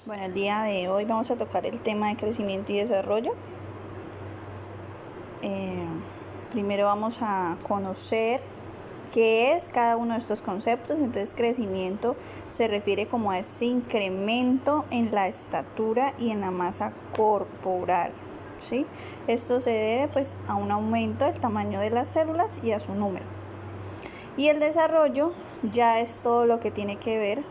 Bueno, el día de hoy vamos a tocar el tema de crecimiento y desarrollo. Primero vamos a conocer qué es cada uno de estos conceptos. Entonces, crecimiento se refiere como a ese incremento en la estatura y en la masa corporal, ¿sí? Esto se debe pues a un aumento del tamaño de las células y a su número. Y el desarrollo ya es todo lo que tiene que ver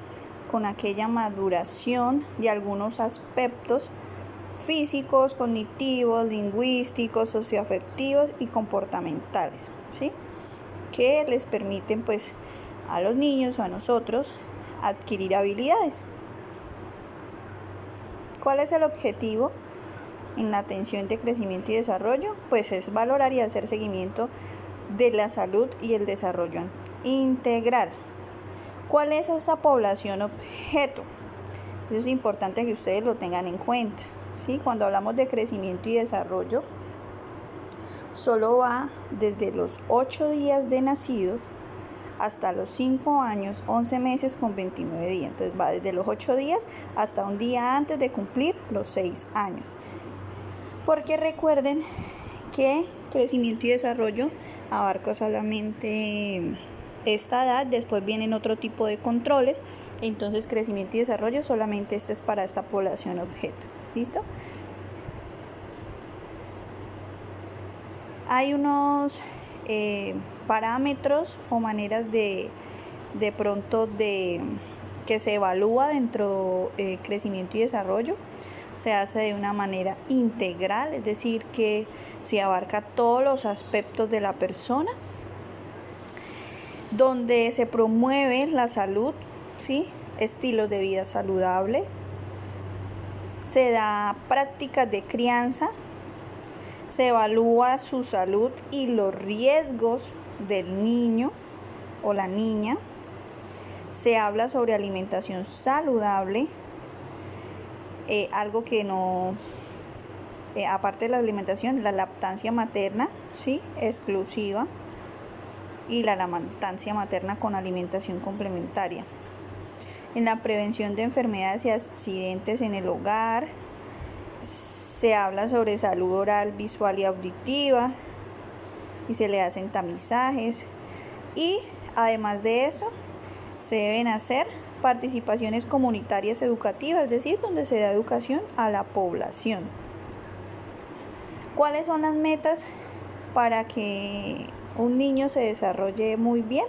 con aquella maduración de algunos aspectos físicos, cognitivos, lingüísticos, socioafectivos y comportamentales, ¿sí? Que les permiten pues a los niños o a nosotros adquirir habilidades. ¿Cuál es el objetivo en la atención de crecimiento y desarrollo? Pues es valorar y hacer seguimiento de la salud y el desarrollo integral. ¿Cuál es esa población objeto? Eso es importante que ustedes lo tengan en cuenta, ¿sí? Cuando hablamos de crecimiento y desarrollo, solo va desde los 8 días de nacidos hasta los 5 años, 11 meses con 29 días. Entonces va desde los 8 días hasta un día antes de cumplir los 6 años. Porque recuerden que crecimiento y desarrollo abarca solamente esta edad, después vienen otro tipo de controles, entonces crecimiento y desarrollo solamente este es para esta población objeto. ¿Listo? Hay unos parámetros o maneras de pronto de que se evalúa dentro del crecimiento y desarrollo. Se hace de una manera integral, es decir, que se abarca todos los aspectos de la persona, donde se promueve la salud, ¿sí? Estilos de vida saludable, se da prácticas de crianza, se evalúa su salud y los riesgos del niño o la niña, se habla sobre alimentación saludable, algo que no, aparte de la alimentación, la lactancia materna, ¿sí? Exclusiva, y la lactancia materna con alimentación complementaria. En la prevención de enfermedades y accidentes en el hogar, se habla sobre salud oral, visual y auditiva, y se le hacen tamizajes. Y además de eso, se deben hacer participaciones comunitarias educativas, es decir, donde se da educación a la población. ¿Cuáles son las metas para que un niño se desarrolle muy bien?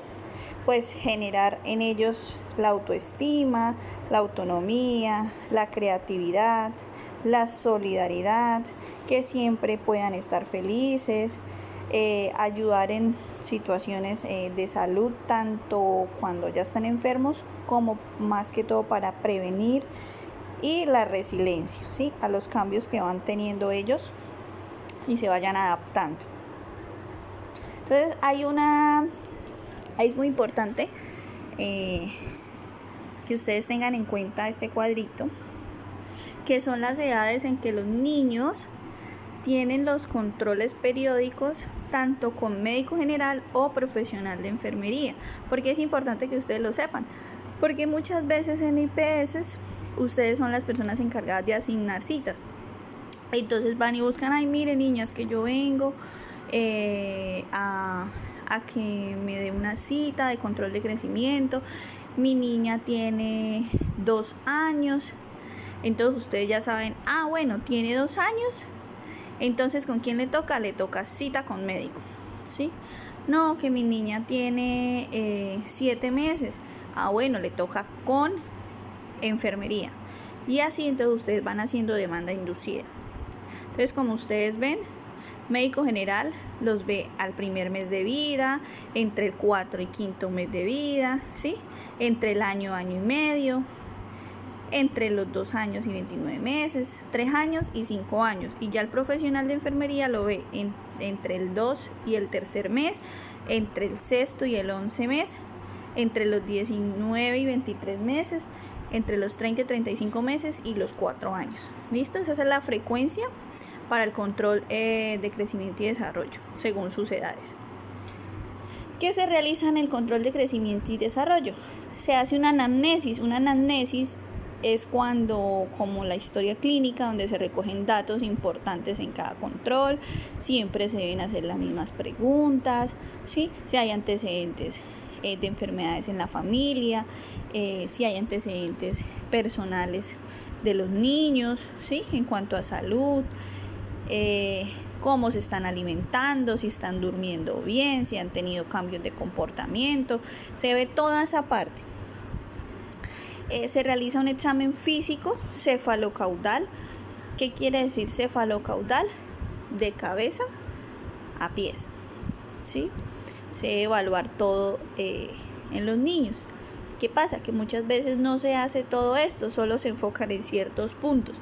Pues generar en ellos la autoestima, la autonomía, la creatividad, la solidaridad, que siempre puedan estar felices, ayudar en situaciones de salud, tanto cuando ya están enfermos como más que todo para prevenir, y la resiliencia, ¿sí? A los cambios que van teniendo ellos y se vayan adaptando. Entonces es muy importante que ustedes tengan en cuenta este cuadrito, que son las edades en que los niños tienen los controles periódicos tanto con médico general o profesional de enfermería. Porque es importante que ustedes lo sepan, porque muchas veces en IPS ustedes son las personas encargadas de asignar citas. Entonces van y buscan, ay, mire niñas, que yo vengo a que me dé una cita de control de crecimiento, mi niña tiene 2 años, entonces ustedes ya saben, bueno, tiene 2 años, entonces ¿con quién le toca? Le toca cita con médico, ¿sí? No, que mi niña tiene 7 meses, bueno, le toca con enfermería, y así entonces ustedes van haciendo demanda inducida. Entonces, como ustedes ven, médico general los ve al primer mes de vida, entre el 4 y 5 mes de vida, ¿sí? Entre el año y medio, entre los 2 años y 29 meses, 3 años y 5 años. Y ya el profesional de enfermería lo ve entre el 2 y el 3 mes, entre el 6 y el 11 mes, entre los 19 y 23 meses, entre los 30 y 35 meses y los 4 años. ¿Listo? Esa es la frecuencia para el control de crecimiento y desarrollo, según sus edades. ¿Qué se realiza en el control de crecimiento y desarrollo? Se hace una anamnesis es cuando, como la historia clínica, donde se recogen datos importantes en cada control, siempre se deben hacer las mismas preguntas, ¿sí? Si hay antecedentes de enfermedades en la familia, si hay antecedentes personales de los niños, ¿sí? En cuanto a salud, cómo se están alimentando, si están durmiendo bien, si han tenido cambios de comportamiento, se ve toda esa parte. Se realiza un examen físico cefalocaudal. ¿Qué quiere decir cefalocaudal? De cabeza a pies, ¿sí? Se debe evaluar todo en los niños. ¿Qué pasa? Que muchas veces no se hace todo esto, solo se enfocan en ciertos puntos.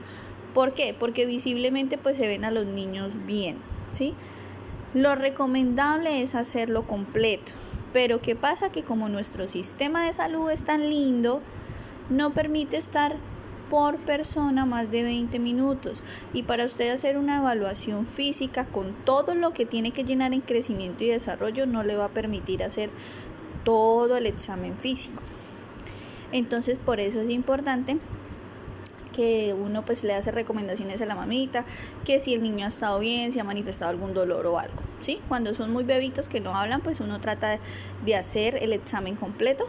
¿Por qué? Porque visiblemente pues se ven a los niños bien, ¿sí? Lo recomendable es hacerlo completo, pero ¿qué pasa? Que como nuestro sistema de salud es tan lindo, no permite estar por persona más de 20 minutos, y para usted hacer una evaluación física con todo lo que tiene que llenar en crecimiento y desarrollo no le va a permitir hacer todo el examen físico. Entonces por eso es importante que uno pues le hace recomendaciones a la mamita, que si el niño ha estado bien, si ha manifestado algún dolor o algo, ¿sí? Cuando son muy bebitos que no hablan, pues uno trata de hacer el examen completo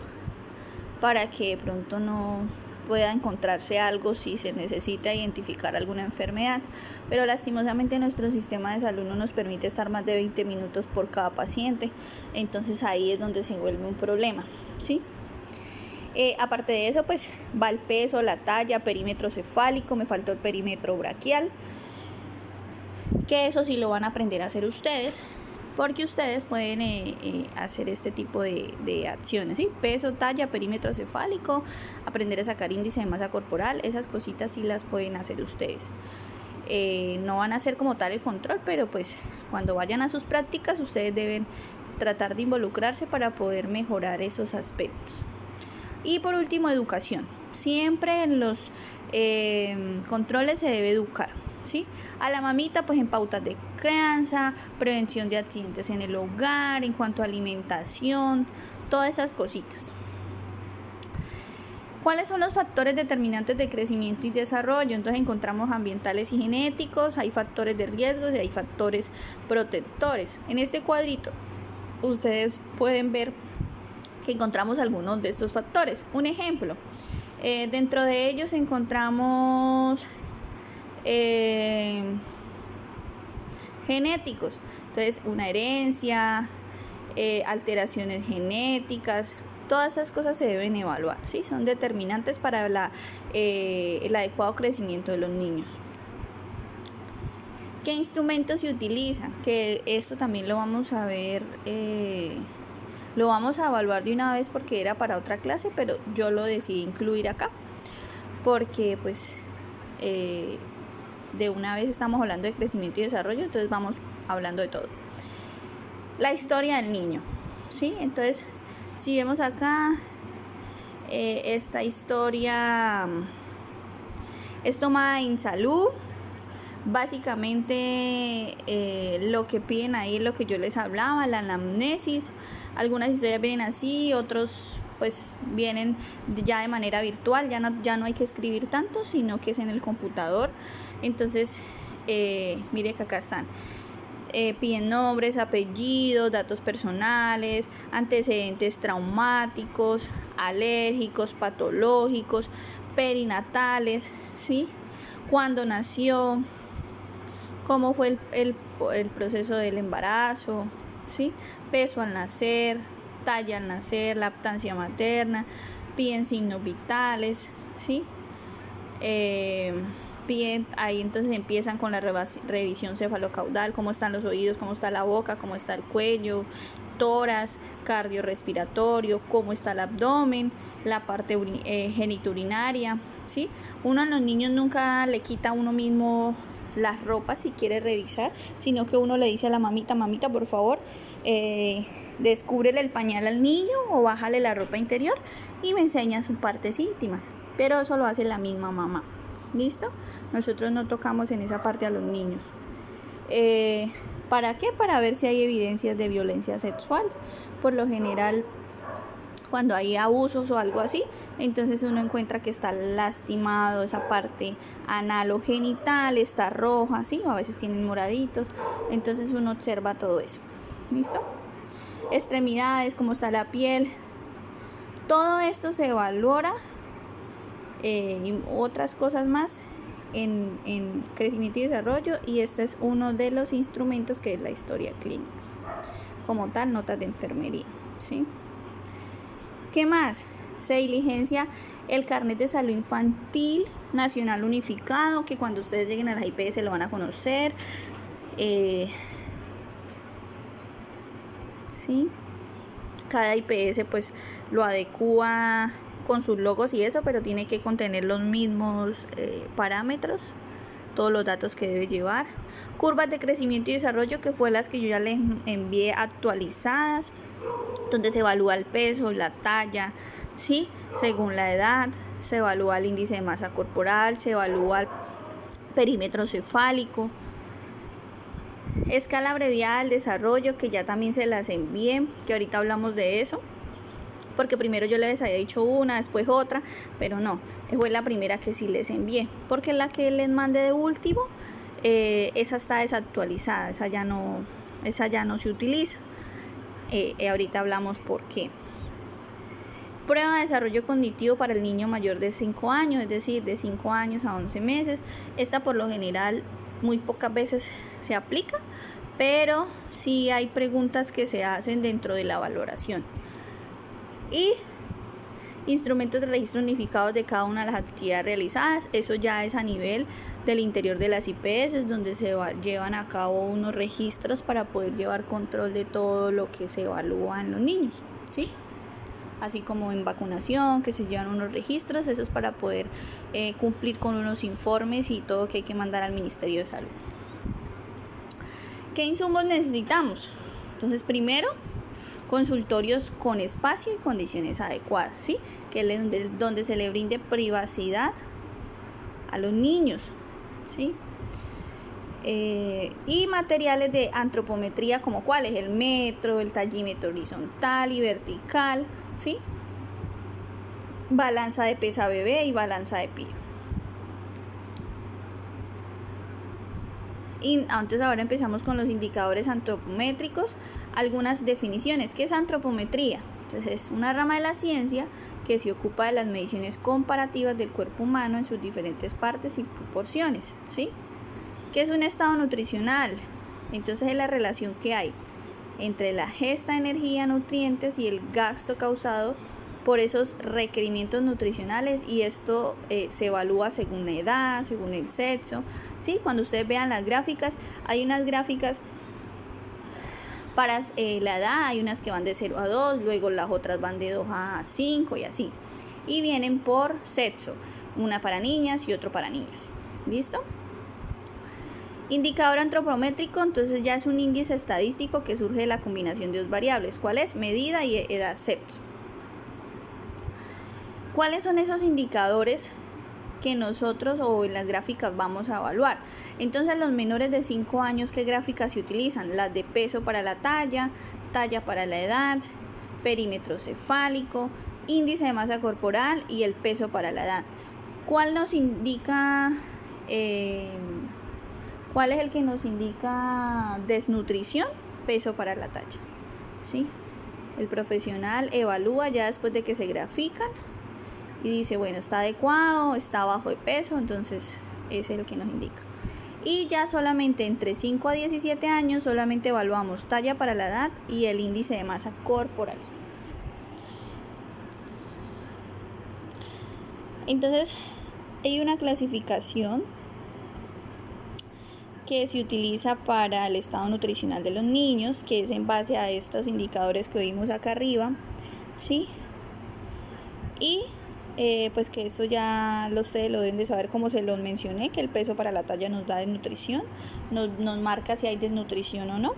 para que de pronto no pueda encontrarse algo si se necesita identificar alguna enfermedad, pero lastimosamente nuestro sistema de salud no nos permite estar más de 20 minutos por cada paciente, entonces ahí es donde se vuelve un problema, ¿sí? Aparte de eso, pues va el peso, la talla, perímetro cefálico, me faltó el perímetro braquial, que eso sí lo van a aprender a hacer ustedes, porque ustedes pueden hacer este tipo de acciones, ¿sí? Peso, talla, perímetro cefálico, aprender a sacar índice de masa corporal, esas cositas sí las pueden hacer ustedes. No van a hacer como tal el control, pero pues cuando vayan a sus prácticas ustedes deben tratar de involucrarse para poder mejorar esos aspectos. Y por último, educación. Siempre en los controles se debe educar, ¿sí? A la mamita pues en pautas de crianza, prevención de accidentes en el hogar, en cuanto a alimentación, todas esas cositas. ¿Cuáles son los factores determinantes de crecimiento y desarrollo? Entonces encontramos ambientales y genéticos, hay factores de riesgo y hay factores protectores. En este cuadrito ustedes pueden ver que encontramos algunos de estos factores. Un ejemplo, dentro de ellos encontramos genéticos, entonces una herencia, alteraciones genéticas, todas esas cosas se deben evaluar, ¿sí? Son determinantes para el adecuado crecimiento de los niños. ¿Qué instrumentos se utilizan? Que esto también lo vamos a ver, lo vamos a evaluar de una vez porque era para otra clase, pero yo lo decidí incluir acá porque pues de una vez estamos hablando de crecimiento y desarrollo, entonces vamos hablando de todo. La historia del niño, ¿sí? Entonces, si vemos acá, esta historia es tomada en salud. Básicamente lo que piden ahí es lo que yo les hablaba, la anamnesis. Algunas historias vienen así, otros pues vienen ya de manera virtual, ya no hay que escribir tanto, sino que es en el computador. Entonces, mire que acá están. Piden nombres, apellidos, datos personales, antecedentes traumáticos, alérgicos, patológicos, perinatales, ¿sí? Cuándo nació, cómo fue el proceso del embarazo, ¿sí? Peso al nacer, talla al nacer, lactancia materna, piden signos vitales, ¿sí? Piden, ahí entonces empiezan con la revisión cefalocaudal, cómo están los oídos, cómo está la boca, cómo está el cuello, tórax, cardiorrespiratorio, cómo está el abdomen, la parte genitourinaria, ¿sí? Uno a los niños nunca le quita a uno mismo las ropas si quiere revisar, sino que uno le dice a la mamita, por favor, descúbrele el pañal al niño o bájale la ropa interior y me enseña sus partes íntimas, pero eso lo hace la misma mamá. ¿Listo? Nosotros no tocamos en esa parte a los niños. ¿Para qué? Para ver si hay evidencias de violencia sexual. Por lo general cuando hay abusos o algo así, entonces uno encuentra que está lastimado, esa parte anal o genital está roja, ¿sí? O a veces tienen moraditos, entonces uno observa todo eso. ¿Listo? Extremidades, cómo está la piel, todo esto se valora y otras cosas más en crecimiento y desarrollo, y este es uno de los instrumentos que es la historia clínica. Como tal, notas de enfermería, ¿sí? ¿Qué más? Se diligencia el carnet de salud infantil nacional unificado, que cuando ustedes lleguen a las IPS lo van a conocer. ¿Sí? Cada IPS pues lo adecua con sus logos y eso, pero tiene que contener los mismos parámetros, todos los datos que debe llevar. Curvas de crecimiento y desarrollo, que fue las que yo ya les envié actualizadas, donde se evalúa el peso, la talla, ¿sí? Según la edad, se evalúa el índice de masa corporal, se evalúa el perímetro cefálico. Escala abreviada del desarrollo, que ya también se las envié, que ahorita hablamos de eso, porque primero yo les había dicho una, después otra, pero no, fue la primera que sí les envié, porque la que les mandé de último, esa está desactualizada, esa ya no se utiliza. Ahorita hablamos por qué. Prueba de desarrollo cognitivo para el niño mayor de 5 años, es decir, de 5 años a 11 meses. Esta por lo general muy pocas veces se aplica, pero sí hay preguntas que se hacen dentro de la valoración. Y instrumentos de registro unificados de cada una de las actividades realizadas, eso ya es a nivel del interior de las IPS, donde se llevan a cabo unos registros para poder llevar control de todo lo que se evalúa en los niños, ¿sí? Así como en vacunación, que se llevan unos registros, eso es para poder cumplir con unos informes y todo que hay que mandar al Ministerio de Salud. ¿Qué insumos necesitamos? Entonces, primero, consultorios con espacio y condiciones adecuadas, ¿sí? Que es donde se le brinde privacidad a los niños, ¿sí? Y materiales de antropometría, como cuáles: el metro, el tallímetro horizontal y vertical, ¿sí? Balanza de pesa bebé y balanza de pie. Y entonces ahora empezamos con los indicadores antropométricos. Algunas definiciones. ¿Qué es antropometría? Entonces es una rama de la ciencia que se ocupa de las mediciones comparativas del cuerpo humano en sus diferentes partes y proporciones, ¿sí? ¿Qué es un estado nutricional? Entonces es la relación que hay entre la gesta de energía, nutrientes y el gasto causado por esos requerimientos nutricionales, y esto se evalúa según la edad, según el sexo, ¿sí? Cuando ustedes vean las gráficas, hay unas gráficas para la edad, hay unas que van de 0 a 2, luego las otras van de 2 a 5 y así, y vienen por sexo, una para niñas y otro para niños. ¿Listo? Indicador antropométrico, entonces ya es un índice estadístico que surge de la combinación de dos variables. ¿Cuál es? Medida y edad sexo. ¿Cuáles son esos indicadores que nosotros o en las gráficas vamos a evaluar? Entonces, los menores de 5 años, ¿qué gráficas se utilizan? Las de peso para la talla, talla para la edad, perímetro cefálico, índice de masa corporal y el peso para la edad. ¿Cuál nos indica... ¿Cuál es el que nos indica desnutrición? Peso para la talla, ¿sí? El profesional evalúa ya después de que se grafican y dice, bueno, está adecuado, está bajo de peso, entonces ese es el que nos indica. Y ya solamente entre 5 a 17 años solamente evaluamos talla para la edad y el índice de masa corporal. Entonces hay una clasificación que se utiliza para el estado nutricional de los niños, que es en base a estos indicadores que vimos acá arriba, ¿sí? Y pues que esto ya ustedes lo deben de saber, como se los mencioné, que el peso para la talla nos da desnutrición, nos marca si hay desnutrición o no,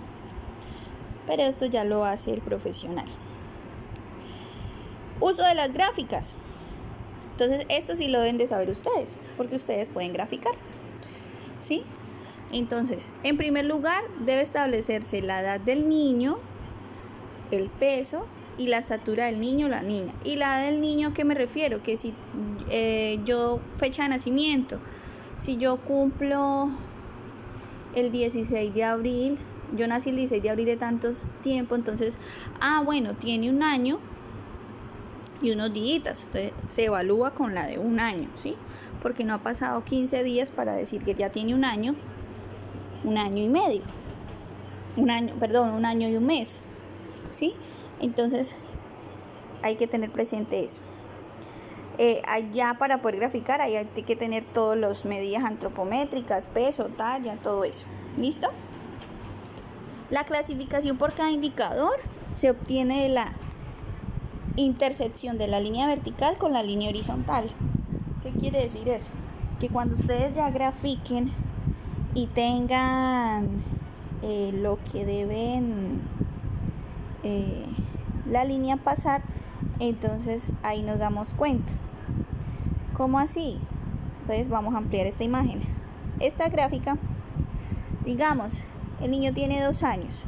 pero esto ya lo hace el profesional. Uso de las gráficas. Entonces esto sí lo deben de saber ustedes, porque ustedes pueden graficar, ¿sí? Entonces, en primer lugar, debe establecerse la edad del niño, el peso y la estatura del niño o la niña. Y la edad del niño, ¿a qué me refiero? Que si yo, fecha de nacimiento, si yo cumplo el 16 de abril, yo nací el 16 de abril de tantos tiempo, entonces, bueno, tiene un año y unos días, entonces se evalúa con la de un año, ¿sí? Porque no ha pasado 15 días para decir que ya tiene un año y medio, un año y un mes, ¿sí? Entonces hay que tener presente eso. Ya para poder graficar hay que tener todas las medidas antropométricas, peso, talla, todo eso. ¿Listo? La clasificación por cada indicador se obtiene de la intersección de la línea vertical con la línea horizontal. ¿Qué quiere decir eso? Que cuando ustedes ya grafiquen y tengan lo que deben la línea pasar, entonces ahí nos damos cuenta. ¿Cómo así? Entonces vamos a ampliar esta imagen. Esta gráfica, digamos, el niño tiene 2 años.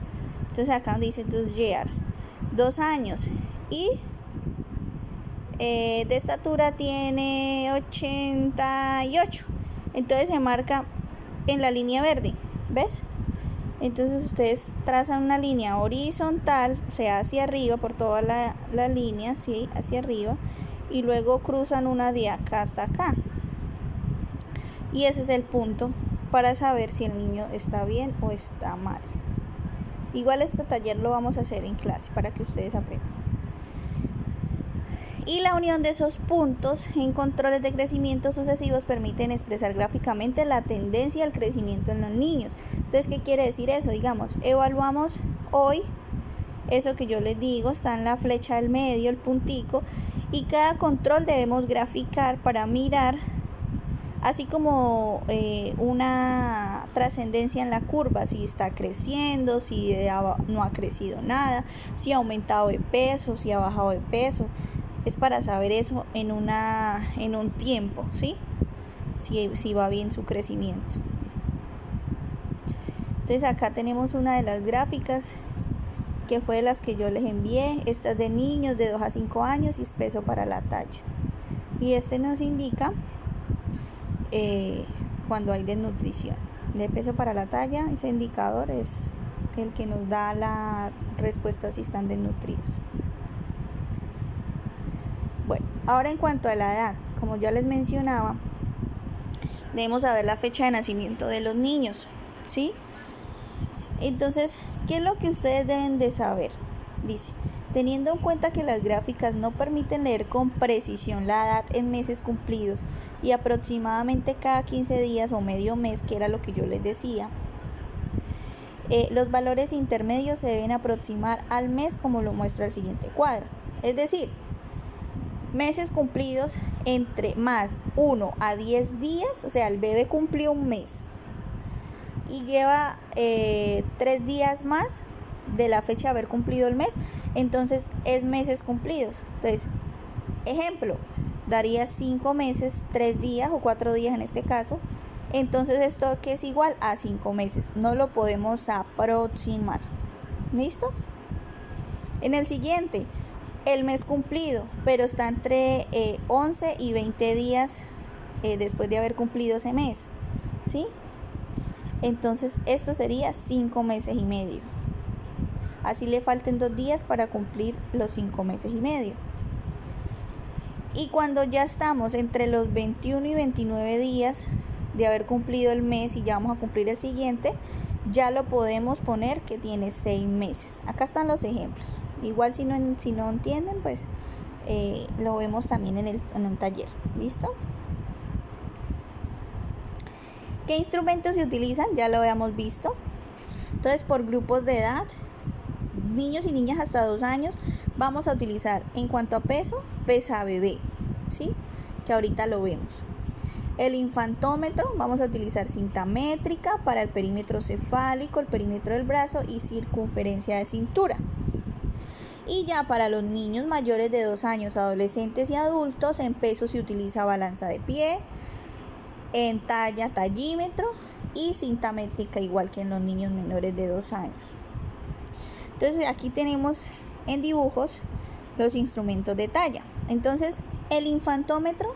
Entonces acá dice 2 years, 2 años. Y de estatura tiene 88. Entonces se marca en la línea verde, ¿ves? Entonces ustedes trazan una línea horizontal, o sea, hacia arriba, por toda la línea, ¿sí? Hacia arriba, y luego cruzan una de acá hasta acá. Y ese es el punto para saber si el niño está bien o está mal. Igual este taller lo vamos a hacer en clase para que ustedes aprendan. Y la unión de esos puntos en controles de crecimiento sucesivos permiten expresar gráficamente la tendencia al crecimiento en los niños. Entonces, ¿qué quiere decir eso? Digamos, evaluamos hoy, eso que yo les digo, está en la flecha del medio, el puntico, y cada control debemos graficar para mirar, así como una trascendencia en la curva, si está creciendo, si no ha crecido nada, si ha aumentado de peso, si ha bajado de peso. Es para saber eso en un tiempo, ¿sí? Si va bien su crecimiento. Entonces acá tenemos una de las gráficas que fue de las que yo les envié. Esta es de niños de 2 a 5 años y peso para la talla. Y este nos indica cuando hay desnutrición. De peso para la talla, ese indicador es el que nos da la respuesta si están desnutridos. Bueno, ahora en cuanto a la edad, como ya les mencionaba, debemos saber la fecha de nacimiento de los niños, ¿sí? Entonces, ¿qué es lo que ustedes deben de saber? Dice, teniendo en cuenta que las gráficas no permiten leer con precisión la edad en meses cumplidos y aproximadamente cada 15 días o medio mes, que era lo que yo les decía, los valores intermedios se deben aproximar al mes como lo muestra el siguiente cuadro. Es decir, meses cumplidos entre más 1 a 10 días, o sea, el bebé cumplió un mes y lleva 3 días más de la fecha de haber cumplido el mes, entonces es meses cumplidos. Entonces, ejemplo, daría 5 meses, 3 días o 4 días en este caso, entonces esto que es igual a 5 meses, no lo podemos aproximar. ¿Listo? En el siguiente, el mes cumplido, pero está entre 11 y 20 días después de haber cumplido ese mes, ¿sí? Entonces esto sería 5 meses y medio. Así le falten 2 días para cumplir los 5 meses y medio. Y cuando ya estamos entre los 21 y 29 días de haber cumplido el mes y ya vamos a cumplir el siguiente, ya lo podemos poner que tiene 6 meses. Acá están los ejemplos. Igual si no entienden, pues lo vemos también en un taller. ¿Listo? ¿Qué instrumentos se utilizan? Ya lo habíamos visto. Entonces, por grupos de edad, niños y niñas hasta 2 años, vamos a utilizar en cuanto a peso, pesa bebé, ¿sí? Que ahorita lo vemos. El infantómetro, vamos a utilizar cinta métrica para el perímetro cefálico, el perímetro del brazo y circunferencia de cintura. Y ya para los niños mayores de 2 años, adolescentes y adultos, en peso se utiliza balanza de pie, en talla, tallímetro y cinta métrica, igual que en los niños menores de 2 años. Entonces aquí tenemos en dibujos los instrumentos de talla. Entonces, el infantómetro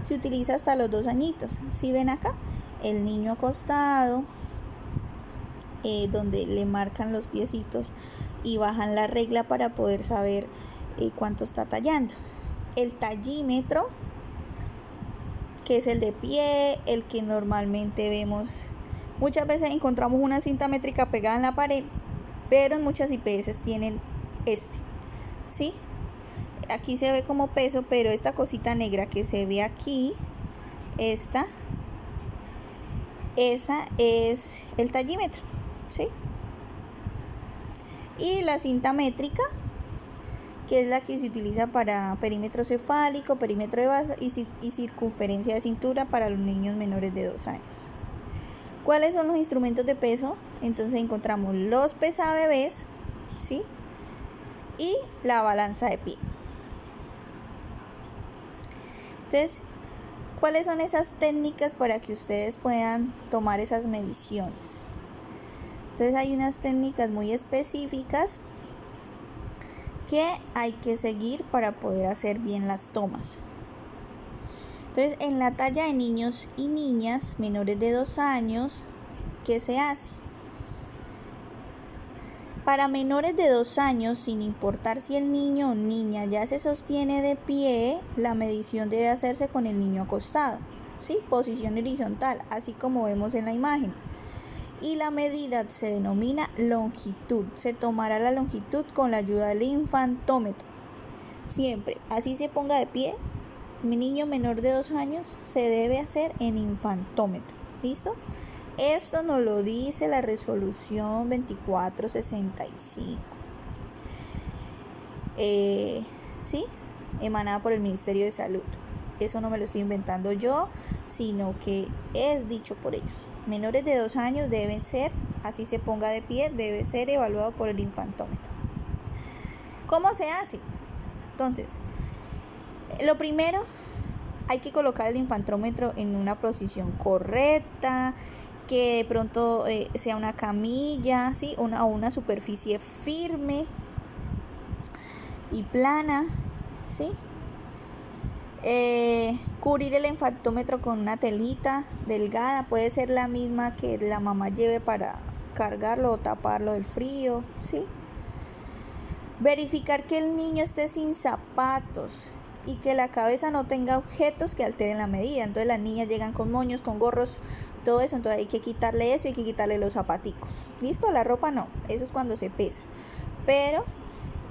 se utiliza hasta los 2 añitos. Si ven acá, el niño acostado, donde le marcan los piecitos y bajan la regla para poder saber cuánto está tallando. El tallímetro, que es el de pie, el que normalmente vemos. Muchas veces encontramos una cinta métrica pegada en la pared, pero en muchas IPS tienen ¿sí? Aquí se ve como peso, pero esta cosita negra que se ve aquí, esa es el tallímetro, ¿sí? Y la cinta métrica, que es la que se utiliza para perímetro cefálico, perímetro de vaso y circunferencia de cintura para los niños menores de 2 años. ¿Cuáles son los instrumentos de peso? Entonces encontramos los pesabebés, ¿sí? Y la balanza de pie. Entonces, ¿cuáles son esas técnicas para que ustedes puedan tomar esas mediciones? Entonces hay unas técnicas muy específicas que hay que seguir para poder hacer bien las tomas. Entonces, en la talla de niños y niñas menores de 2 años, ¿qué se hace? Para menores de 2 años, sin importar si el niño o niña ya se sostiene de pie, la medición debe hacerse con el niño acostado, ¿sí? Posición horizontal, así como vemos en la imagen. Y la medida se denomina longitud. Se tomará la longitud con la ayuda del infantómetro. Siempre, así se ponga de pie, mi niño menor de 2 años se debe hacer en infantómetro. ¿Listo? Esto nos lo dice la resolución 2465. ¿Sí? Emanada por el Ministerio de Salud. Eso no me lo estoy inventando yo, sino que es dicho por ellos. Menores de 2 años deben ser, así se ponga de pie, debe ser evaluado por el infantómetro. ¿Cómo se hace? Entonces, lo primero, hay que colocar el infantómetro en una posición correcta, que de pronto sea una camilla, ¿sí? o una superficie firme y plana, ¿sí? Cubrir el infantómetro con una telita delgada, puede ser la misma que la mamá lleve para cargarlo o taparlo del frío, ¿sí? Verificar que el niño esté sin zapatos y que la cabeza no tenga objetos que alteren la medida. Entonces las niñas llegan con moños, con gorros, todo eso, entonces hay que quitarle eso y hay que quitarle los zapaticos. ¿Listo? La ropa no, eso es cuando se pesa. Pero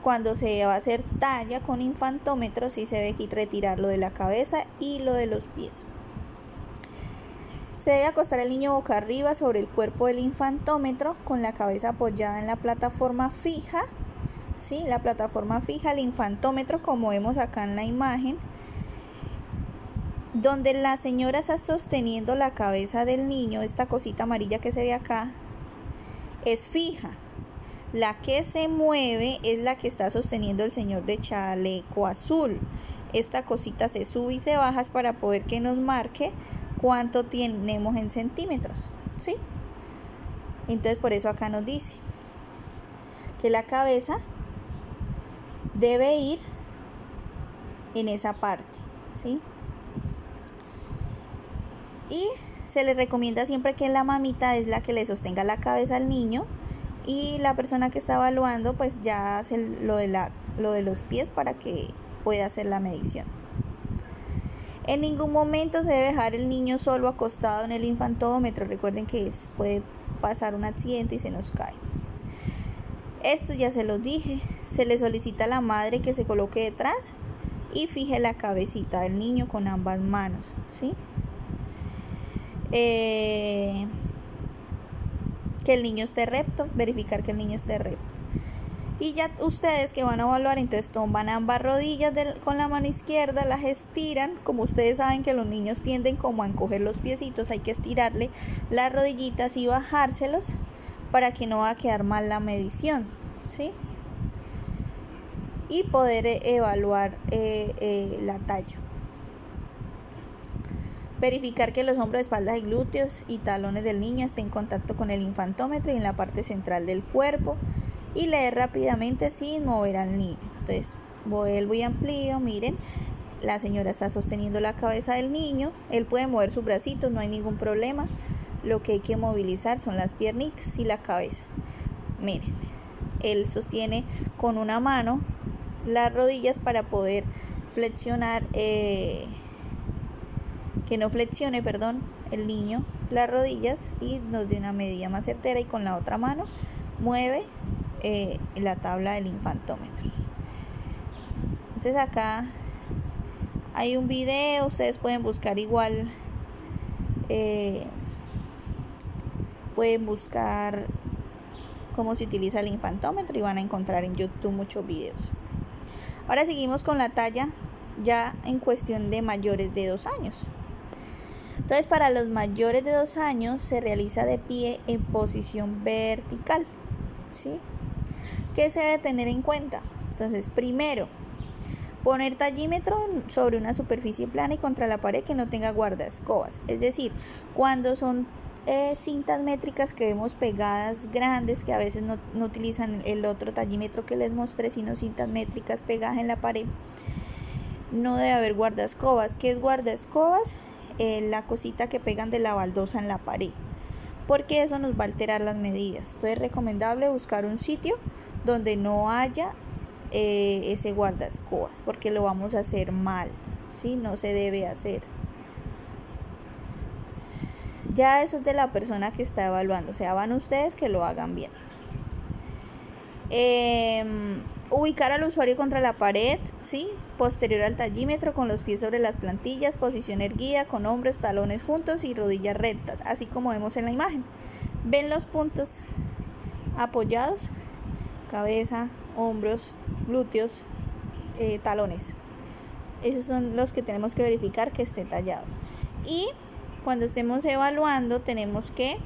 cuando se va a hacer talla con infantómetro, sí se debe retirar lo de la cabeza y lo de los pies. Se debe acostar el niño boca arriba sobre el cuerpo del infantómetro con la cabeza apoyada en la plataforma fija. ¿Sí? La plataforma fija, el infantómetro, como vemos acá en la imagen, donde la señora está sosteniendo la cabeza del niño. Esta cosita amarilla que se ve acá es fija. La que se mueve es la que está sosteniendo el señor de chaleco azul. Esta cosita se sube y se baja para poder que nos marque cuánto tenemos en centímetros, ¿sí? Entonces por eso acá nos dice que la cabeza debe ir en esa parte, ¿sí? Y se le recomienda siempre que la mamita es la que le sostenga la cabeza al niño y la persona que está evaluando pues ya hace lo de los pies para que pueda hacer la medición. En ningún momento se debe dejar el niño solo acostado en el infantómetro. Recuerden que puede pasar un accidente y se nos cae. Esto ya se los dije. Se le solicita a la madre que se coloque detrás y fije la cabecita del niño con ambas manos, ¿sí? Que el niño esté recto, verificar que el niño esté recto. Y ya ustedes que van a evaluar, entonces toman ambas rodillas con la mano izquierda, las estiran. Como ustedes saben que los niños tienden como a encoger los piecitos, hay que estirarle las rodillitas y bajárselos para que no va a quedar mal la medición, ¿sí? Y poder evaluar la talla. Verificar que los hombros, espaldas y glúteos y talones del niño estén en contacto con el infantómetro y en la parte central del cuerpo. Y leer rápidamente sin mover al niño. Entonces, Vuelvo y amplío, miren, la señora está sosteniendo la cabeza del niño, él puede mover sus bracitos, no hay ningún problema. Lo que hay que movilizar son las piernitas y la cabeza. Miren, él sostiene con una mano las rodillas para poder flexionar, que no flexione, el niño las rodillas y nos dé una medida más certera, y con la otra mano mueve la tabla del infantómetro. Entonces acá hay un video, ustedes pueden buscar igual, pueden buscar cómo se utiliza el infantómetro y van a encontrar en YouTube muchos videos. Ahora seguimos con la talla ya en cuestión de mayores de 2 años. Entonces, para los mayores de 2 años se realiza de pie en posición vertical, ¿sí? ¿Qué se debe tener en cuenta? Entonces, primero, poner tallímetro sobre una superficie plana y contra la pared que no tenga guardaescobas. Es decir, cuando son cintas métricas que vemos pegadas grandes, que a veces no utilizan el otro tallímetro que les mostré, sino cintas métricas pegadas en la pared, no debe haber guardaescobas. ¿Qué es guardaescobas? La cosita que pegan de la baldosa en la pared, porque eso nos va a alterar las medidas. Entonces es recomendable buscar un sitio donde no haya ese guardaescobas, porque lo vamos a hacer mal, ¿sí? No se debe hacer. Ya eso es de la persona que está evaluando, o sea, van ustedes que lo hagan bien. Ubicar al usuario contra la pared, ¿sí? Posterior al tallímetro, con los pies sobre las plantillas, posición erguida, con hombros, talones juntos y rodillas rectas, así como vemos en la imagen. ¿Ven los puntos apoyados? Cabeza, hombros, glúteos, talones. Esos son los que tenemos que verificar que esté tallado. Y cuando estemos evaluando, tenemos que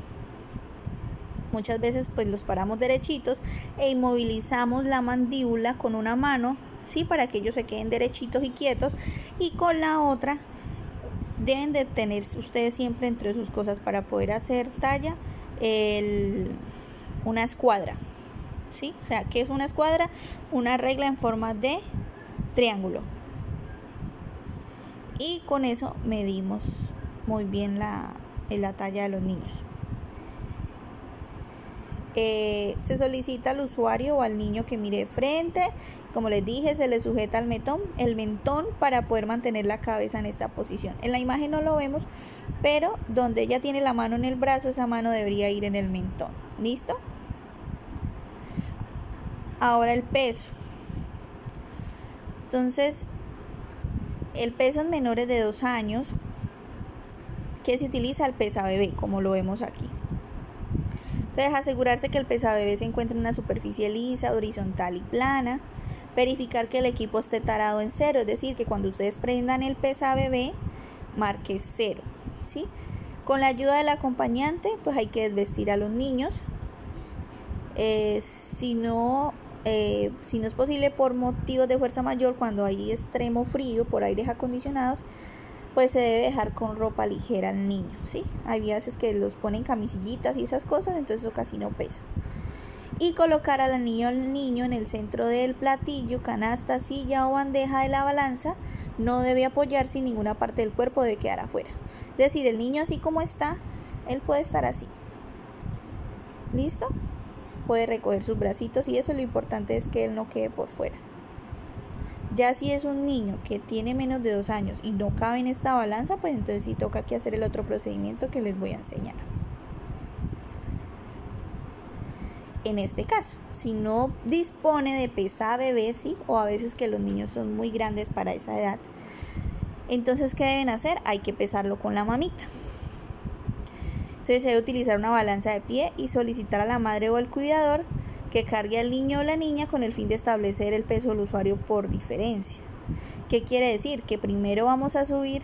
muchas veces pues los paramos derechitos e inmovilizamos la mandíbula con una mano, ¿sí? Para que ellos se queden derechitos y quietos, y con la otra deben de tener ustedes siempre entre sus cosas para poder hacer talla una escuadra, ¿sí? O sea, ¿qué es una escuadra? Una regla en forma de triángulo, y con eso medimos muy bien la talla de los niños. Se solicita al usuario o al niño que mire de frente. Como les dije, se le sujeta el mentón para poder mantener la cabeza en esta posición. En la imagen no lo vemos, pero donde ella tiene la mano en el brazo, esa mano debería ir en el mentón. ¿Listo? Ahora el peso. Entonces, el peso en menores de 2 años, que se utiliza el pesa bebé, como lo vemos aquí. Entonces, asegurarse que el pesa bebé se encuentre en una superficie lisa, horizontal y plana. Verificar que el equipo esté tarado en 0, es decir, que cuando ustedes prendan el pesa bebé, marque 0, ¿sí? Con la ayuda del acompañante, pues hay que desvestir a los niños. Si no es posible por motivos de fuerza mayor, cuando hay extremo frío por aires acondicionados, pues se debe dejar con ropa ligera al niño, ¿sí? Hay veces que los ponen camisillitas y esas cosas, entonces eso casi no pesa. Y colocar al niño en el centro del platillo, canasta, silla o bandeja de la balanza. No debe apoyarse en ninguna parte del cuerpo, debe quedar afuera. Es decir, el niño así como está, él puede estar así. ¿Listo? Puede recoger sus bracitos y eso, lo importante es que él no quede por fuera. Ya si es un niño que tiene menos de 2 años y no cabe en esta balanza, pues entonces sí toca que hacer el otro procedimiento que les voy a enseñar. En este caso, si no dispone de pesa bebé, ¿sí? O a veces que los niños son muy grandes para esa edad, entonces ¿qué deben hacer? Hay que pesarlo con la mamita. Entonces se debe utilizar una balanza de pie y solicitar a la madre o al cuidador que cargue al niño o la niña con el fin de establecer el peso del usuario por diferencia. ¿Qué quiere decir? Que primero vamos a subir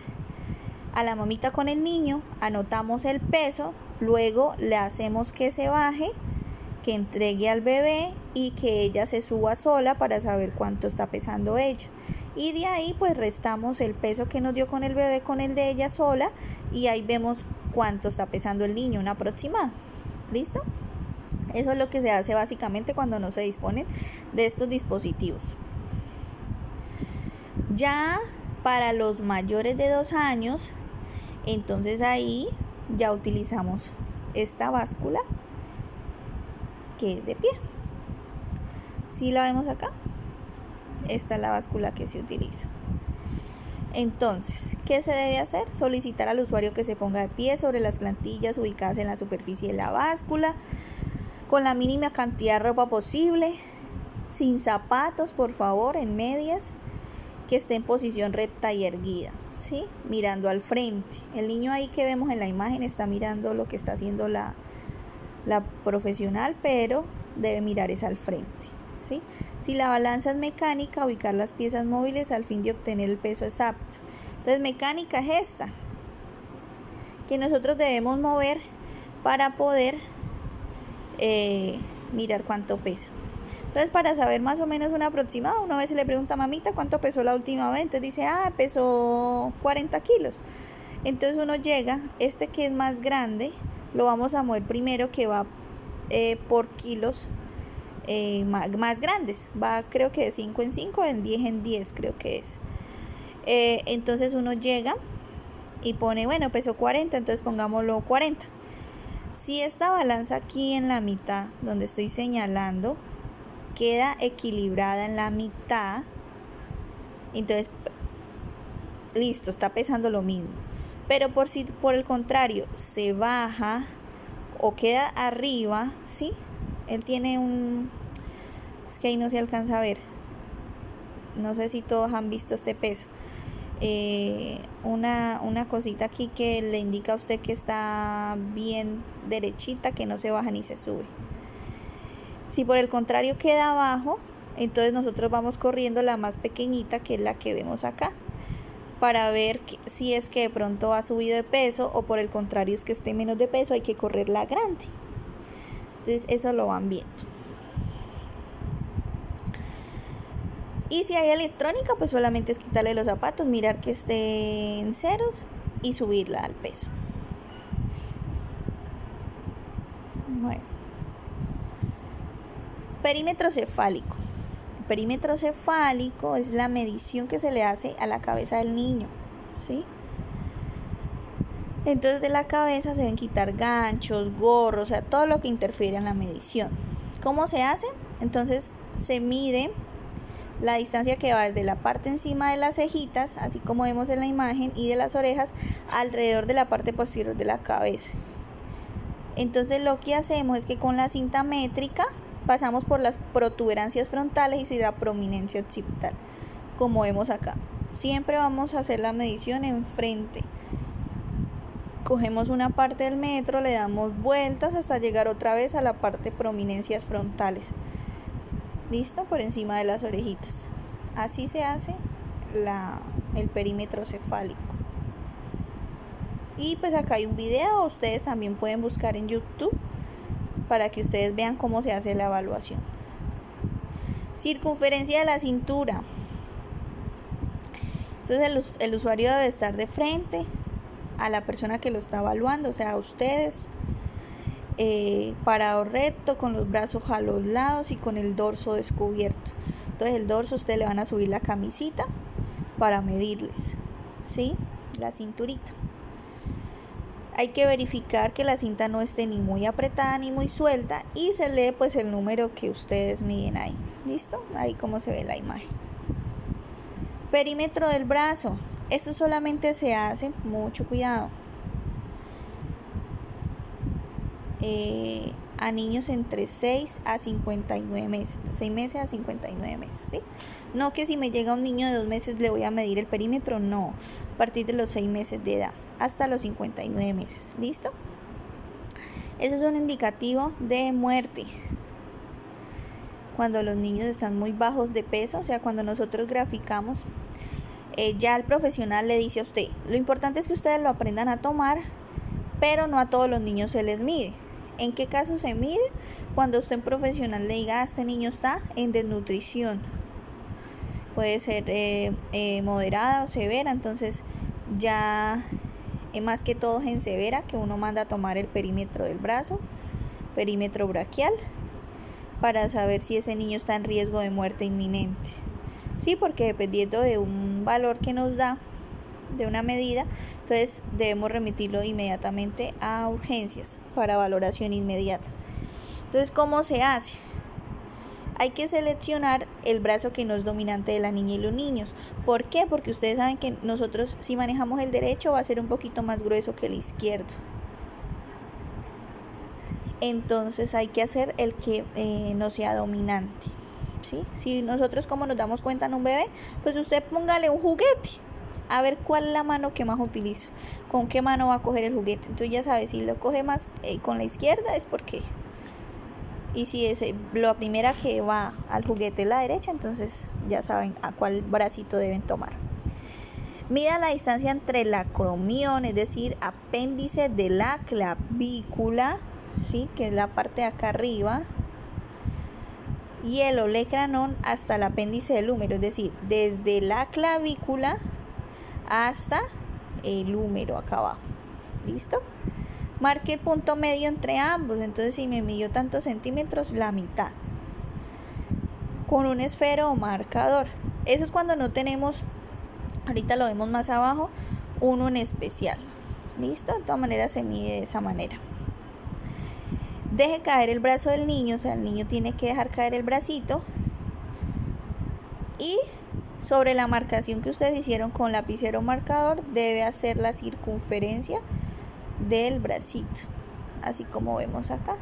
a la mamita con el niño, anotamos el peso, luego le hacemos que se baje, que entregue al bebé y que ella se suba sola para saber cuánto está pesando ella. Y de ahí pues restamos el peso que nos dio con el bebé con el de ella sola y ahí vemos cuánto está pesando el niño, una aproximada. ¿Listo? Eso es lo que se hace básicamente cuando no se disponen de estos dispositivos. Ya para los mayores de 2 años, entonces ahí ya utilizamos esta báscula que es de pie. ¿Sí la vemos acá? Esta es la báscula que se utiliza. Entonces, ¿qué se debe hacer? Solicitar al usuario que se ponga de pie sobre las plantillas ubicadas en la superficie de la báscula, con la mínima cantidad de ropa posible, sin zapatos, por favor, en medias, que esté en posición recta y erguida, ¿sí? Mirando al frente. El niño ahí que vemos en la imagen está mirando lo que está haciendo la profesional, pero debe mirar es al frente, ¿sí? Si la balanza es mecánica, ubicar las piezas móviles al fin de obtener el peso exacto. Entonces, mecánica es esta, que nosotros debemos mover para poder mirar cuánto pesa. Entonces, para saber más o menos un aproximado, una vez se le pregunta a mamita cuánto pesó la última vez, entonces dice, pesó 40 kilos. Entonces uno llega, este que es más grande, lo vamos a mover primero, que va por kilos más grandes, va creo que de 5 en 5, en 10 en 10 creo que es. Entonces uno llega y pone, bueno, pesó 40, entonces pongámoslo 40. Si esta balanza aquí en la mitad, donde estoy señalando, queda equilibrada en la mitad, entonces listo, está pesando lo mismo. Pero si por el contrario se baja o queda arriba, ¿sí? Él tiene es que ahí no se alcanza a ver, no sé si todos han visto este peso, una cosita aquí que le indica a usted que está bien derechita, que no se baja ni se sube. Si por el contrario queda abajo, entonces nosotros vamos corriendo la más pequeñita, que es la que vemos acá, para ver si es que de pronto ha subido de peso, o por el contrario es que esté menos de peso, hay que correr la grande. Entonces eso lo van viendo. Y si hay electrónica, pues solamente es quitarle los zapatos, mirar que esté en ceros y subirla al peso. Bueno. Perímetro cefálico. El perímetro cefálico es la medición que se le hace a la cabeza del niño, ¿sí? Entonces de la cabeza se deben quitar ganchos, gorros, o sea, todo lo que interfiere en la medición. ¿Cómo se hace? Entonces se mide la distancia que va desde la parte encima de las cejitas, así como vemos en la imagen, y de las orejas alrededor de la parte posterior de la cabeza. Entonces lo que hacemos es que con la cinta métrica pasamos por las protuberancias frontales y la prominencia occipital, como vemos acá. Siempre vamos a hacer la medición enfrente. Cogemos una parte del metro, le damos vueltas hasta llegar otra vez a la parte prominencias frontales. ¿Listo? Por encima de las orejitas. Así se hace el perímetro cefálico. Y pues acá hay un video, ustedes también pueden buscar en YouTube para que ustedes vean cómo se hace la evaluación. Circunferencia de la cintura. Entonces el usuario debe estar de frente a la persona que lo está evaluando, o sea, a ustedes, parado recto, con los brazos a los lados y con el dorso descubierto. Entonces el dorso ustedes le van a subir la camisita para medirles, ¿sí? La cinturita. Hay que verificar que la cinta no esté ni muy apretada ni muy suelta, y se lee pues el número que ustedes miden ahí. ¿Listo? Ahí como se ve la imagen. Perímetro del brazo. Esto solamente se hace, mucho cuidado, a niños entre 6 a 59 meses, 6 meses a 59 meses, ¿sí? No que si me llega un niño de 2 meses le voy a medir el perímetro, no, a partir de los 6 meses de edad hasta los 59 meses, ¿listo? Eso es un indicativo de muerte. Cuando los niños están muy bajos de peso, o sea, cuando nosotros graficamos, ya el profesional le dice a usted, lo importante es que ustedes lo aprendan a tomar, pero no a todos los niños se les mide. ¿En qué caso se mide? Cuando usted en profesional le diga, este niño está en desnutrición, puede ser moderada o severa, entonces ya más que todo en severa, que uno manda a tomar el perímetro del brazo, perímetro braquial, para saber si ese niño está en riesgo de muerte inminente. Sí, porque dependiendo de un valor que nos da, de una medida, entonces debemos remitirlo inmediatamente a urgencias para valoración inmediata. Entonces, ¿cómo se hace? Hay que seleccionar el brazo que no es dominante de la niña y los niños. ¿Por qué? Porque ustedes saben que nosotros, si manejamos el derecho, va a ser un poquito más grueso que el izquierdo. Entonces hay que hacer el que no sea dominante, ¿sí? Si nosotros, como nos damos cuenta en un bebé, pues usted póngale un juguete, a ver cuál es la mano que más utiliza, con qué mano va a coger el juguete. Entonces ya sabe, si lo coge más con la izquierda es porque, y si es la primera que va al juguete es la derecha, entonces ya saben a cuál bracito deben tomar. Mida la distancia entre el acromión, es decir, apéndice de la clavícula, ¿sí? Que es la parte de acá arriba, y el olecranón hasta el apéndice del húmero, es decir, desde la clavícula hasta el húmero acá abajo. ¿Listo? Marque el punto medio entre ambos. Entonces, si me midió tantos centímetros, la mitad, con un esfero o marcador. Eso es cuando no tenemos, ahorita lo vemos más abajo, uno en especial. ¿Listo? De todas maneras se mide de esa manera. Deje caer el brazo del niño, o sea, el niño tiene que dejar caer el bracito, y sobre la marcación que ustedes hicieron con lapicero marcador debe hacer la circunferencia del bracito, así como vemos acá.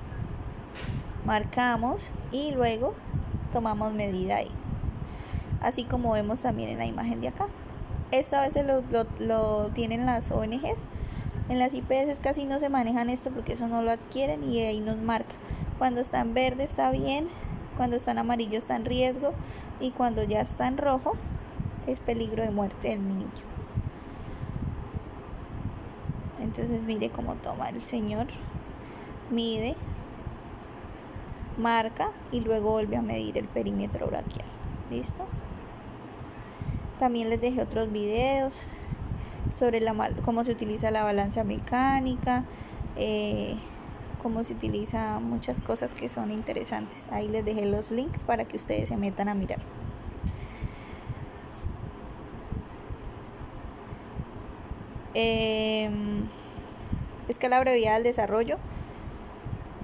Marcamos y luego tomamos medida ahí, así como vemos también en la imagen de acá. Esto a veces lo tienen las ONGs. En las IPS casi no se manejan esto porque eso no lo adquieren, y ahí nos marca. Cuando está en verde está bien, cuando está en amarillo está en riesgo, y cuando ya está en rojo es peligro de muerte del niño. Entonces mire cómo toma el señor, mide, marca y luego vuelve a medir el perímetro braquial. ¿Listo? También les dejé otros videos sobre cómo se utiliza la balanza mecánica, cómo se utiliza muchas cosas que son interesantes. Ahí les dejé los links para que ustedes se metan a mirar. Escala abreviada del desarrollo.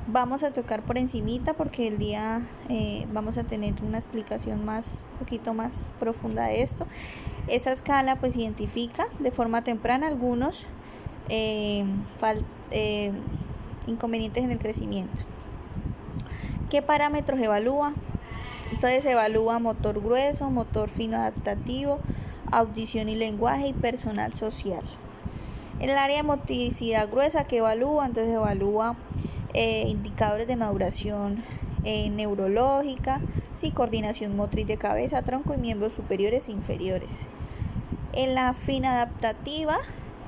Vamos a tocar por encimita porque el día vamos a tener una explicación un poquito más profunda de esto. Esa escala pues identifica de forma temprana algunos inconvenientes en el crecimiento. ¿Qué parámetros evalúa? Entonces evalúa motor grueso, motor fino adaptativo, audición y lenguaje, y personal social. En el área de motricidad gruesa, ¿qué evalúa? Entonces evalúa indicadores de maduración neurológica, sí, coordinación motriz de cabeza, tronco y miembros superiores e inferiores. En la fina adaptativa,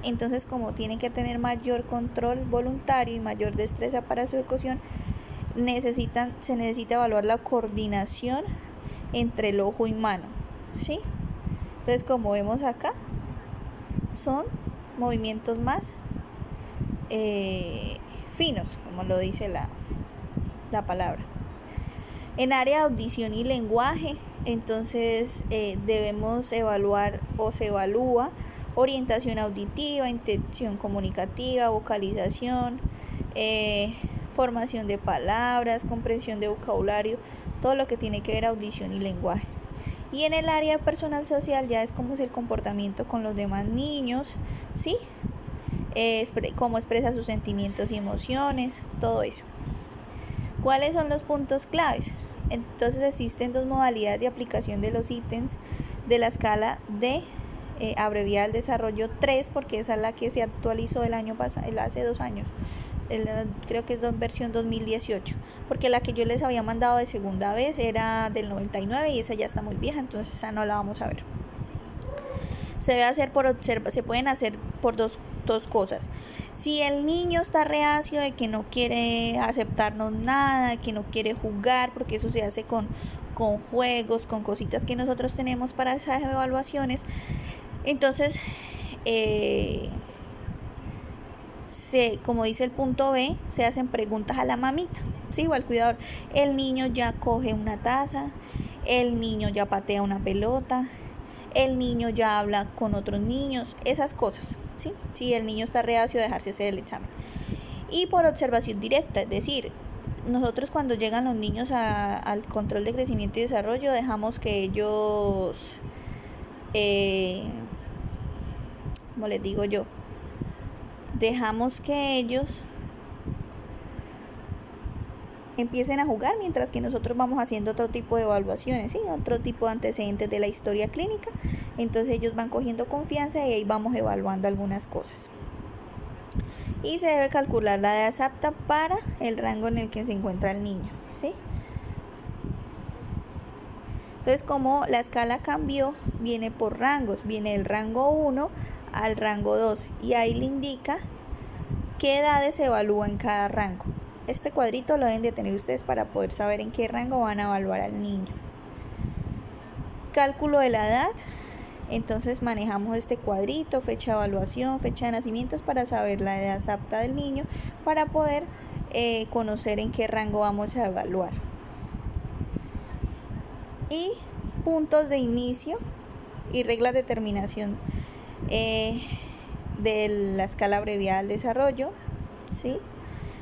entonces como tienen que tener mayor control voluntario y mayor destreza para su ejecución, se necesita evaluar la coordinación entre el ojo y mano, ¿sí? Entonces, como vemos acá, son movimientos más finos, como lo dice la palabra. En área de audición y lenguaje, entonces debemos evaluar o se evalúa orientación auditiva, intención comunicativa, vocalización, formación de palabras, comprensión de vocabulario, todo lo que tiene que ver audición y lenguaje. Y en el área personal social ya es cómo es el comportamiento con los demás niños, ¿sí? Cómo expresa sus sentimientos y emociones, todo eso. ¿Cuáles son los puntos claves? Entonces existen dos modalidades de aplicación de los ítems de la escala de abreviada del desarrollo 3, porque esa es la que se actualizó el año pasado, hace 2 años. Creo que es versión 2018, porque la que yo les había mandado de segunda vez era del 99 y esa ya está muy vieja, entonces esa no la vamos a ver. Se debe hacer se pueden hacer por dos cosas. Si el niño está reacio de que no quiere aceptarnos nada, que no quiere jugar, porque eso se hace con juegos, con cositas que nosotros tenemos para esas evaluaciones, entonces como dice el punto B, se hacen preguntas a la mamita, ¿sí? O al cuidador. El niño ya coge una taza, el niño ya patea una pelota, el niño ya habla con otros niños, esas cosas, ¿sí? Si el niño está reacio a dejarse hacer el examen. Y por observación directa, es decir, nosotros cuando llegan los niños al control de crecimiento y desarrollo dejamos que ellos, como les digo yo, dejamos que ellos empiecen a jugar mientras que nosotros vamos haciendo otro tipo de evaluaciones, ¿sí? Otro tipo de antecedentes de la historia clínica. Entonces ellos van cogiendo confianza y ahí vamos evaluando algunas cosas. Y se debe calcular la edad apta para el rango en el que se encuentra el niño, ¿sí? Entonces, como la escala cambió, viene por rangos, viene del rango 1 al rango 2 y ahí le indica qué edades se evalúa en cada rango. Este cuadrito lo deben de tener ustedes para poder saber en qué rango van a evaluar al niño. Cálculo de la edad. Entonces manejamos este cuadrito, fecha de evaluación, fecha de nacimientos para saber la edad apta del niño, para poder conocer en qué rango vamos a evaluar. Y puntos de inicio y reglas de terminación de la escala abreviada del desarrollo, ¿sí?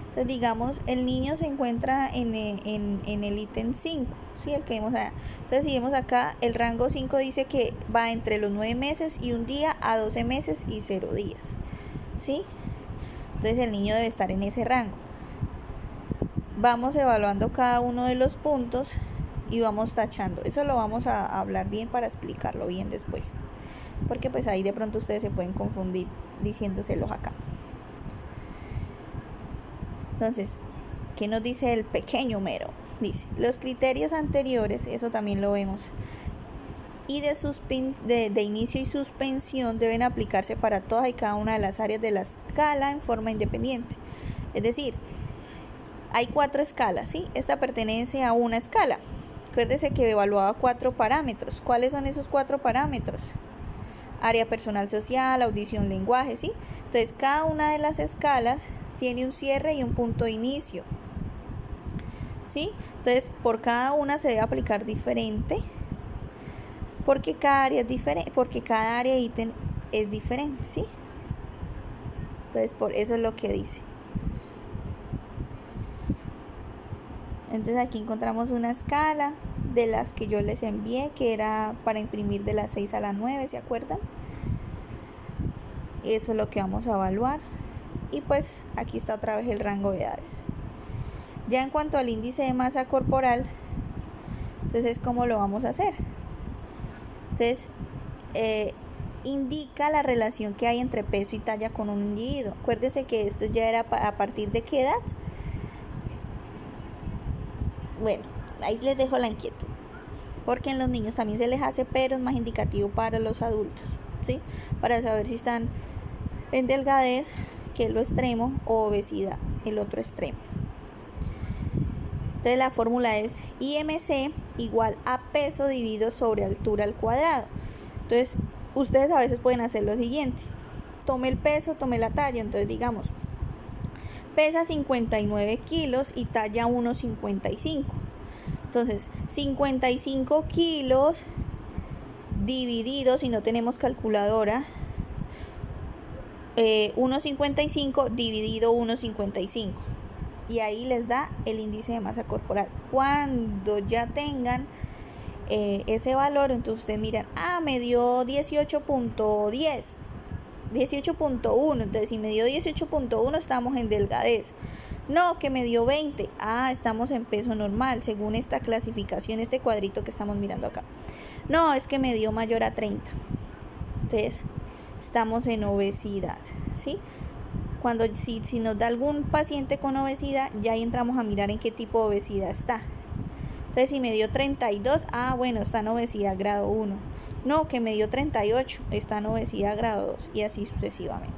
Entonces, digamos, el niño se encuentra en el ítem 5, ¿sí? El que vemos acá. Entonces, si vemos acá, el rango 5 dice que va entre los 9 meses y un día a 12 meses y 0 días, ¿sí? Entonces, el niño debe estar en ese rango. Vamos evaluando cada uno de los puntos y vamos tachando. Eso lo vamos a hablar bien para explicarlo bien después, porque pues ahí de pronto ustedes se pueden confundir diciéndoselos acá. Entonces, ¿qué nos dice el pequeño Homero? Dice, los criterios anteriores, eso también lo vemos, y de inicio y suspensión deben aplicarse para todas y cada una de las áreas de la escala en forma independiente. Es decir, hay 4 escalas, ¿sí? Esta pertenece a una escala. Acuérdese que evaluaba 4 parámetros. ¿Cuáles son esos 4 parámetros? Área personal social, audición, lenguaje, ¿sí? Entonces, cada una de las escalas tiene un cierre y un punto de inicio, ¿sí? Entonces, por cada una se debe aplicar diferente, porque cada área es diferente, porque cada área ítem es diferente, ¿sí? Entonces, por eso es lo que dice. Entonces, aquí encontramos una escala de las que yo les envié, que era para imprimir de las 6 a las 9, ¿se acuerdan? Eso es lo que vamos a evaluar. Y pues aquí está otra vez el rango de edades. Ya en cuanto al índice de masa corporal, entonces ¿cómo lo vamos a hacer? Entonces indica la relación que hay entre peso y talla con un individuo. Acuérdense que esto ya era a partir de qué edad. Bueno, ahí les dejo la inquietud, porque en los niños también se les hace, pero es más indicativo para los adultos, ¿sí? Para saber si están en delgadez, que es lo extremo, o obesidad, el otro extremo. Entonces la fórmula es IMC igual a peso dividido sobre altura al cuadrado. Entonces ustedes a veces pueden hacer lo siguiente: tome el peso, tome la talla. Entonces digamos, pesa 59 kilos y talla 1,55. Entonces 55 kilos dividido, si no tenemos calculadora, 1,55 dividido 1,55, y ahí les da el índice de masa corporal. Cuando ya tengan ese valor, entonces ustedes miran, me dio 18.10, 18.1, entonces si me dio 18.1 estamos en delgadez. No, que me dio 20, estamos en peso normal según esta clasificación, este cuadrito que estamos mirando acá. No, es que me dio mayor a 30, entonces estamos en obesidad, ¿sí? Cuando si nos da algún paciente con obesidad, ya ahí entramos a mirar en qué tipo de obesidad está. Entonces, si me dio 32, bueno, está en obesidad grado 1. No, que me dio 38, está en obesidad grado 2, y así sucesivamente.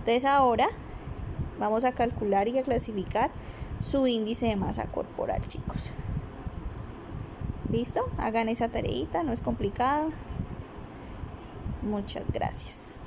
Entonces, ahora vamos a calcular y a clasificar su índice de masa corporal, chicos. ¿Listo? Hagan esa tareita, no es complicado. Muchas gracias.